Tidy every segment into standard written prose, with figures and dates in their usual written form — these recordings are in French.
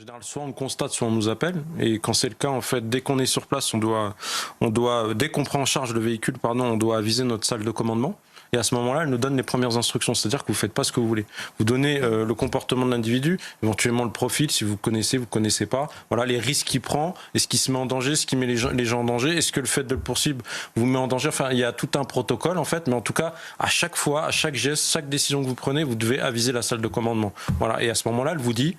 général, soit on le constate, soit on nous appelle. Et quand c'est le cas, en fait, dès qu'on est sur place, dès qu'on prend en charge le véhicule, on doit aviser notre salle de commandement. Et à ce moment-là, elle nous donne les premières instructions. C'est-à-dire que vous ne faites pas ce que vous voulez. Vous donnez le comportement de l'individu, éventuellement le profil, si vous connaissez, vous ne connaissez pas. Voilà, les risques qu'il prend, est-ce qu'il se met en danger, ce qui met les gens en danger, est-ce que le fait de le poursuivre vous met en danger. Enfin, il y a tout un protocole, en fait. Mais en tout cas, à chaque fois, à chaque geste, chaque décision que vous prenez, vous devez aviser la salle de commandement. Voilà. Et à ce moment-là, elle vous dit,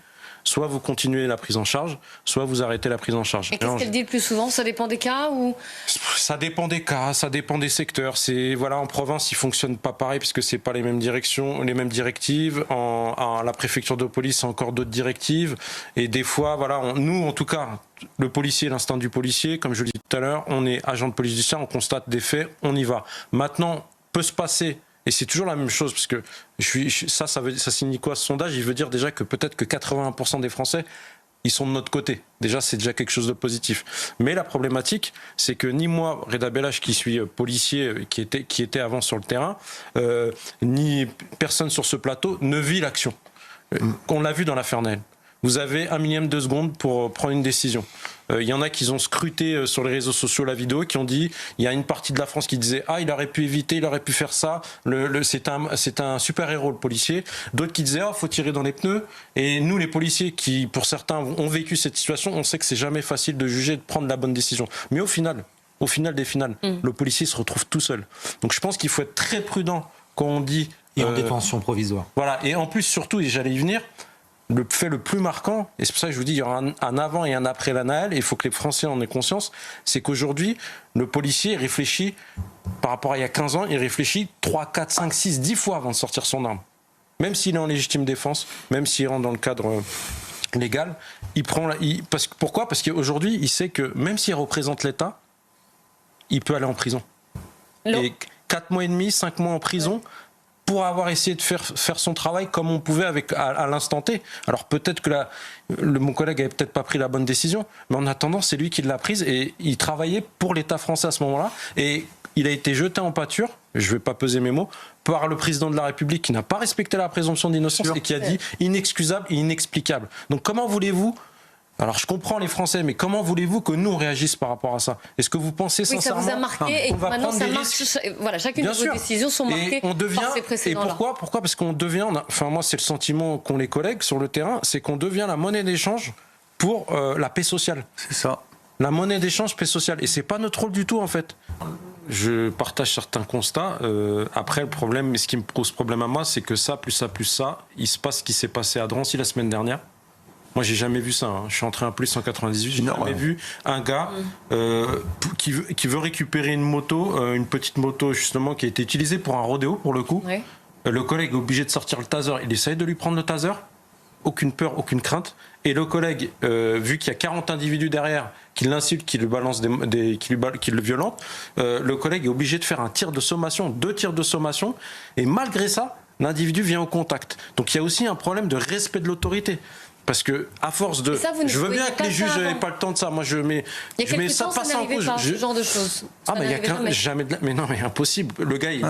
soit vous continuez la prise en charge, soit vous arrêtez la prise en charge. Et qu'est-ce qu'elle dit le plus souvent? Ça dépend des cas ou... Ça dépend des cas, ça dépend des secteurs. Voilà, en province, ils fonctionnent pas pareil puisque c'est pas les mêmes directions, les mêmes directives. À la préfecture de police, c'est encore d'autres directives. Et des fois, voilà, nous, en tout cas, le policier, l'instinct du policier, comme je le dis tout à l'heure, on est agent de police judiciaire, on constate des faits, on y va. Maintenant, peut se passer. Et c'est toujours la même chose, parce que ça signifie quoi ce sondage? Il veut dire déjà que peut-être que 81% des Français, ils sont de notre côté. Déjà, c'est déjà quelque chose de positif. Mais la problématique, c'est que ni moi, Reda Belhach, qui suis policier, qui était avant sur le terrain, ni personne sur ce plateau ne vit l'action. On l'a vu dans l'affaire Nahel. Vous avez 1/1000 de seconde pour prendre une décision. Il y en a qui ont scruté sur les réseaux sociaux la vidéo, qui ont dit, il y a une partie de la France qui disait, ah, il aurait pu éviter, il aurait pu faire ça, c'est un super héros le policier. D'autres qui disaient, ah, faut tirer dans les pneus. Et nous, les policiers qui, pour certains, ont vécu cette situation, on sait que c'est jamais facile de juger, de prendre la bonne décision. Mais au final des finales, le policier se retrouve tout seul. Donc je pense qu'il faut être très prudent quand on dit... Et en détention provisoire. Voilà, et en plus, surtout, et j'allais y venir, le fait le plus marquant, et c'est pour ça que je vous dis il y aura un avant et un après la Nahel, et il faut que les Français en aient conscience, c'est qu'aujourd'hui, le policier réfléchit, par rapport à il y a 15 ans, il réfléchit 3, 4, 5, 6, 10 fois avant de sortir son arme. Même s'il est en légitime défense, même s'il rentre dans le cadre légal, pourquoi? Parce qu'aujourd'hui, il sait que même s'il représente l'État, il peut aller en prison. Et 4 mois et demi, 5 mois en prison... pour avoir essayé de faire son travail comme on pouvait à l'instant T. Alors peut-être que mon collègue avait peut-être pas pris la bonne décision, mais en attendant, c'est lui qui l'a prise et il travaillait pour l'État français à ce moment-là. Et il a été jeté en pâture, je vais pas peser mes mots, par le président de la République qui n'a pas respecté la présomption d'innocence et qui a dit inexcusable et inexplicable. Donc comment voulez-vous... Alors je comprends les Français, mais comment voulez-vous que nous on réagisse par rapport à ça? Est-ce que vous pensez sincèrement... Oui, ça vous a marqué et que maintenant ça marche. Voilà, chacune de vos décisions sont marquées par ces précédents-là. Et pourquoi? Parce qu'on devient... Enfin moi c'est le sentiment qu'ont les collègues sur le terrain, c'est qu'on devient la monnaie d'échange pour la paix sociale. C'est ça. La monnaie d'échange, paix sociale. Et c'est pas notre rôle du tout en fait. Je partage certains constats. Après le problème, ce qui me pose problème à moi, c'est que ça, plus ça, il se passe ce qui s'est passé à Drancy la semaine dernière. Moi, j'ai jamais vu ça. Je suis entré en police en 98. J'ai jamais vu un gars qui veut récupérer une moto, une petite moto justement qui a été utilisée pour un rodéo pour le coup. Oui. Le collègue est obligé de sortir le taser. Il essaye de lui prendre le taser. Aucune peur, aucune crainte. Et le collègue, vu qu'il y a 40 individus derrière qui l'insultent, qui le balancent, qui le violentent, le collègue est obligé de faire un tir de sommation, 2 tirs de sommation. Et malgré ça, l'individu vient au contact. Donc il y a aussi un problème de respect de l'autorité. Parce que, à force de... Je veux bien que les juges n'aient pas le temps de ça. Moi, je mets ça pas en cause. Ce genre de choses. Ah, mais il n'y a jamais de... Mais non, mais impossible. Le gars, il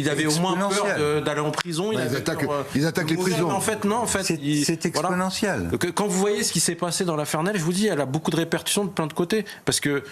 avait au moins peur d'aller en prison. Ils attaquent les prisons. En fait, non, en fait... C'est exponentiel. Voilà. Quand vous voyez ce qui s'est passé dans l'affaire Nahel, je vous dis, elle a beaucoup de répercussions de plein de côtés. Parce que...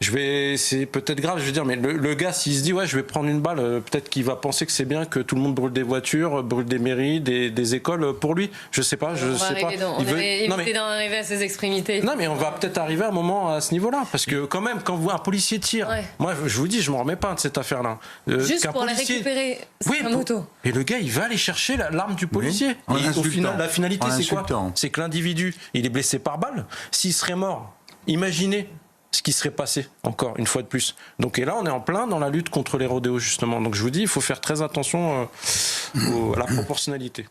c'est peut-être grave, je veux dire, mais le gars, s'il se dit, ouais, je vais prendre une balle, peut-être qu'il va penser que c'est bien que tout le monde brûle des voitures, brûle des mairies, des écoles pour lui. Je sais pas, je sais pas. On avait évité d'en arriver à ces extrémités. Non, mais on va peut-être arriver à un moment à ce niveau-là. Parce que, quand même, quand un policier tire, moi, je vous dis, je m'en remets pas de cette affaire-là. Juste pour la récupérer sa moto. Et le gars, il va aller chercher l'arme du policier. Et au final, la finalité, c'est quoi? C'est que l'individu, il est blessé par balle. S'il serait mort, imaginez ce qui serait passé, encore une fois de plus. Donc, et là, on est en plein dans la lutte contre les rodéos, justement. Donc, je vous dis, il faut faire très attention à la proportionnalité.